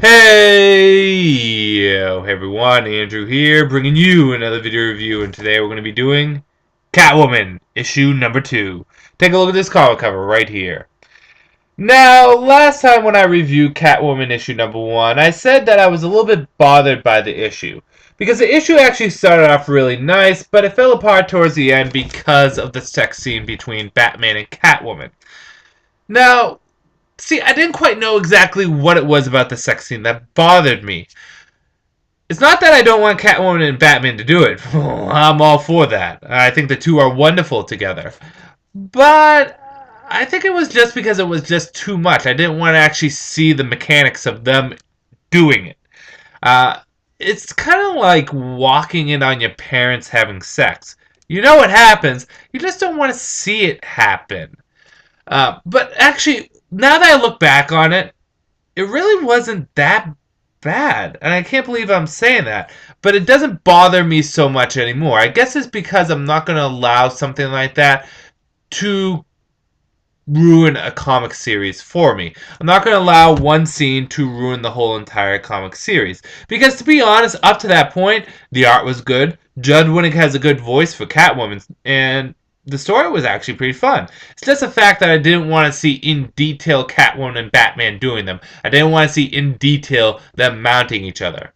Hey everyone, Andrew here, bringing you another video review, and today we're going to be doing Catwoman Issue number 2. Take a look at this cover cover right here. Now, last time when I reviewed Catwoman Issue number 1, I said that I was a little bit bothered by the issue. Because the issue actually started off really nice, but it fell apart towards the end because of the sex scene between Batman and Catwoman. Now, see, I didn't quite know exactly what it was about the sex scene that bothered me. It's not that I don't want Catwoman and Batman to do it. I'm all for that. I think the two are wonderful together. But I think it was just because it was just too much. I didn't want to actually see the mechanics of them doing it. Uh, it's kind of like walking in on your parents having sex. You know what happens, you just don't want to see it happen. But actually, now that I look back on it, it really wasn't that bad. And I can't believe I'm saying that. But it doesn't bother me so much anymore. I guess it's because I'm not going to allow something like that to ruin a comic series for me. I'm not going to allow one scene to ruin the whole entire comic series. Because to be honest, up to that point, the art was good. Judd Winnick has a good voice for Catwoman, and the story was actually pretty fun. It's just the fact that I didn't want to see in detail Catwoman and Batman doing them. I didn't want to see in detail them mounting each other.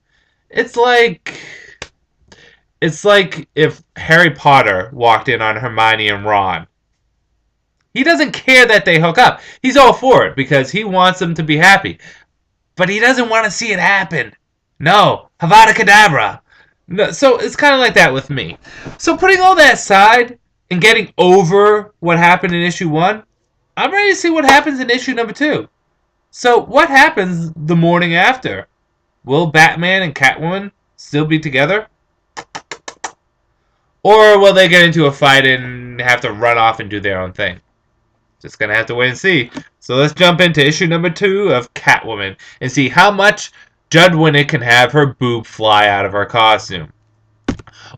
It's like it's like if Harry Potter walked in on Hermione and Ron. He doesn't care that they hook up. He's all for it because he wants them to be happy. But he doesn't want to see it happen. No, Havada Kedavra. No, so it's kind of like that with me. So putting all that aside and getting over what happened in issue 1, I'm ready to see what happens in issue number 2. So what happens the morning after? Will Batman and Catwoman still be together? Or will they get into a fight and have to run off and do their own thing? Just gonna have to wait and see. So let's jump into issue number 2 of Catwoman and see how much Judd Winnick can have her boob fly out of her costume.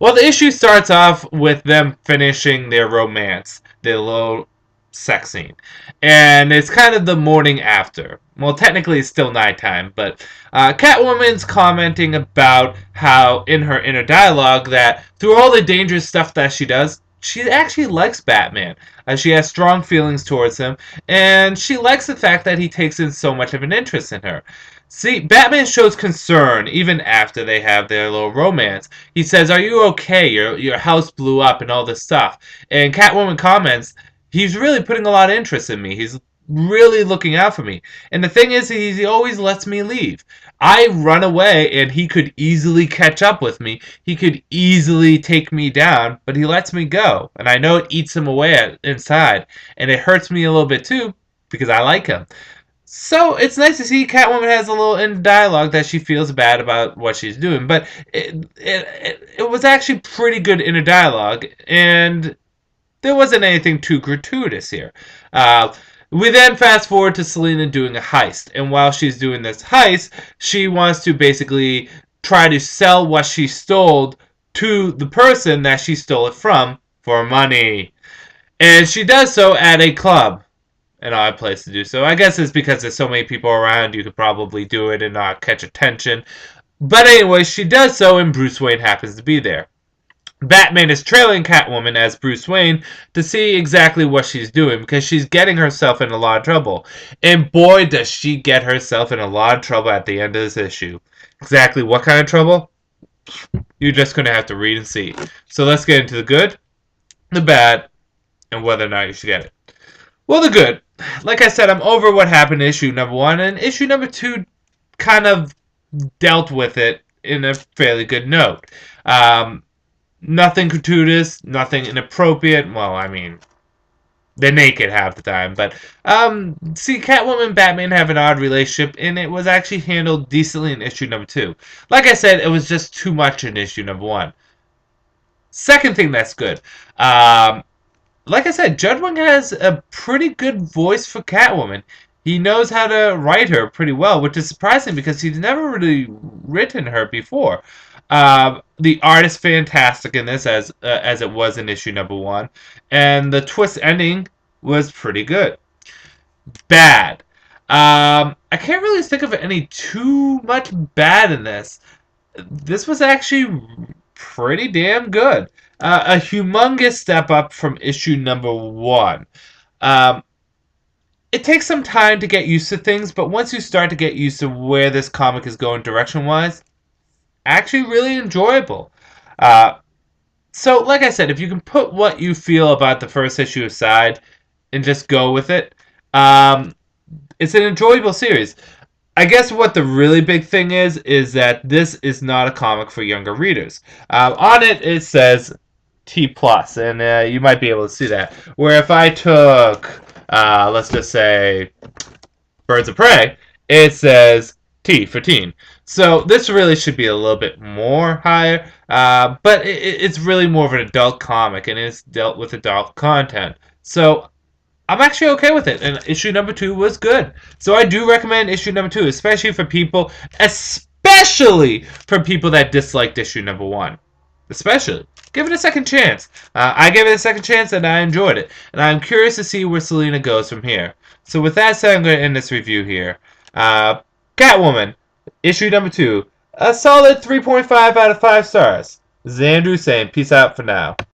Well, the issue starts off with them finishing their romance, their little sex scene. And it's kind of the morning after. Well, technically it's still nighttime, but Catwoman's commenting about how in her inner dialogue that through all the dangerous stuff that she does, she actually likes Batman. She has strong feelings towards him, and she likes the fact that he takes in so much of an interest in her. See, Batman shows concern even after they have their little romance. He says, "Are you okay? Your house blew up and all this stuff." And Catwoman comments, "He's really putting a lot of interest in me. He's really looking out for me. And the thing is, he always lets me leave. I run away and he could easily catch up with me. He could easily take me down, but he lets me go. And I know it eats him away inside. And it hurts me a little bit too because I like him." So it's nice to see Catwoman has a little in dialogue that she feels bad about what she's doing. But it was actually pretty good inner dialogue. And there wasn't anything too gratuitous here. We then fast forward to Selena doing a heist. And while she's doing this heist, she wants to basically try to sell what she stole to the person that she stole it from for money. And she does so at a club. An odd place to do so. I guess it's because there's so many people around, you could probably do it and not catch attention. But anyway, she does so and Bruce Wayne happens to be there. Batman is trailing Catwoman as Bruce Wayne to see exactly what she's doing because she's getting herself in a lot of trouble. And boy, does she get herself in a lot of trouble at the end of this issue. Exactly what kind of trouble? You're just going to have to read and see. So let's get into the good, the bad, and whether or not you should get it. Well, the good. Like I said, I'm over what happened in issue number 1, and issue number 2 kind of dealt with it in a fairly good note. Nothing gratuitous, nothing inappropriate. Well, I mean, they're naked half the time. But, see, Catwoman and Batman have an odd relationship, and it was actually handled decently in issue number 2. Like I said, it was just too much in issue number 1. Second thing that's good. Like I said, Judd Winnick has a pretty good voice for Catwoman. He knows how to write her pretty well, which is surprising because he's never really written her before. The art is fantastic in this, as it was in issue number 1, and the twist ending was pretty good. Bad. I can't really think of any too much bad in this. This was actually pretty damn good. A humongous step up from issue number one. Um, it takes some time to get used to things, but once you start to get used to where this comic is going direction wise, actually really enjoyable. Uh, so, like I said, if you can put what you feel about the first issue aside and just go with it, um, it's an enjoyable series. I guess what the really big thing is that this is not a comic for younger readers. On it, it says T plus, and you might be able to see that. Where if I took, let's just say, Birds of Prey, it says T for teen. So this really should be a little bit more higher, but it's really more of an adult comic, and it's dealt with adult content. So I'm actually okay with it, and issue number 2 was good. So I do recommend issue number 2, especially for people that disliked issue number 1. Especially. Give it a second chance. I gave it a second chance, and I enjoyed it. And I'm curious to see where Selena goes from here. So with that said, I'm going to end this review here. Catwoman, issue number 2. A solid 3.5 out of 5 stars. Xandru saying peace out for now.